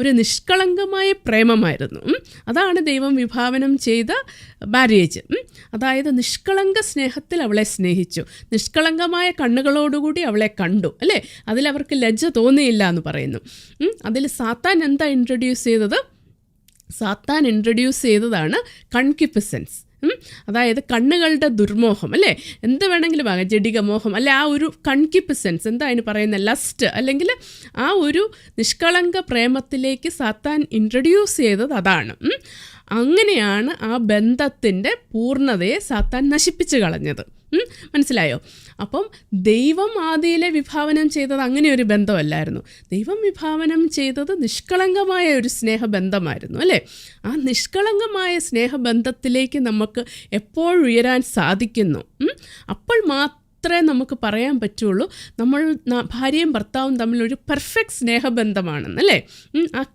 ഒരു നിഷ്കളങ്കമായ പ്രേമമായിരുന്നു. അതാണ് ദൈവം വിഭാവനം ചെയ്ത മാരേജ്. അതായത് നിഷ്കളങ്ക സ്നേഹത്തിൽ അവളെ സ്നേഹിച്ചു, നിഷ്കളങ്കമായ കണ്ണുകളോടുകൂടി അവളെ കണ്ടു, അല്ലേ? അതിലവർക്ക് ലജ്ജ തോന്നിയില്ല എന്ന് പറയുന്നു. അതിൽ സാത്താൻ എന്താ ഇൻട്രൊഡ്യൂസ് ചെയ്തത്? സാത്താൻ ഇൻട്രൊഡ്യൂസ് ചെയ്തതാണ് കൺക്യുപിസൻസ്. അതായത് കണ്ണുകളുടെ ദുർമോഹം, അല്ലേ? എന്ത് വേണമെങ്കിലും ആകാം, ജഡിക മോഹം, അല്ലെ ആ ഒരു കൺക്യുപിസൻസ്, എന്താ അതിന് പറയുന്നത്, ലസ്റ്റ്, അല്ലെങ്കിൽ ആ ഒരു നിഷ്കളങ്ക പ്രേമത്തിലേക്ക് സാത്താൻ ഇൻട്രൊഡ്യൂസ് ചെയ്തത് അതാണ്. അങ്ങനെയാണ് ആ ബന്ധത്തിൻ്റെ പൂർണ്ണതയെ സാത്താൻ നശിപ്പിച്ച് കളഞ്ഞത്. മനസ്സിലായോ? അപ്പം ദൈവം ആദിയിലെ വിഭാവനം ചെയ്തത് അങ്ങനെ ഒരു ബന്ധമല്ലായിരുന്നു. ദൈവം വിഭാവനം ചെയ്തത് നിഷ്കളങ്കമായ ഒരു സ്നേഹബന്ധമായിരുന്നു, അല്ലേ? ആ നിഷ്കളങ്കമായ സ്നേഹബന്ധത്തിലേക്ക് നമുക്ക് എപ്പോഴുയരാൻ സാധിക്കുന്നു. അപ്പോൾ മാത്രമേ നമുക്ക് പറയാൻ പറ്റുള്ളൂ നമ്മൾ ഭാര്യയും ഭർത്താവും തമ്മിലൊരു പെർഫെക്റ്റ് സ്നേഹബന്ധമാണെന്ന്, അല്ലേ? ആ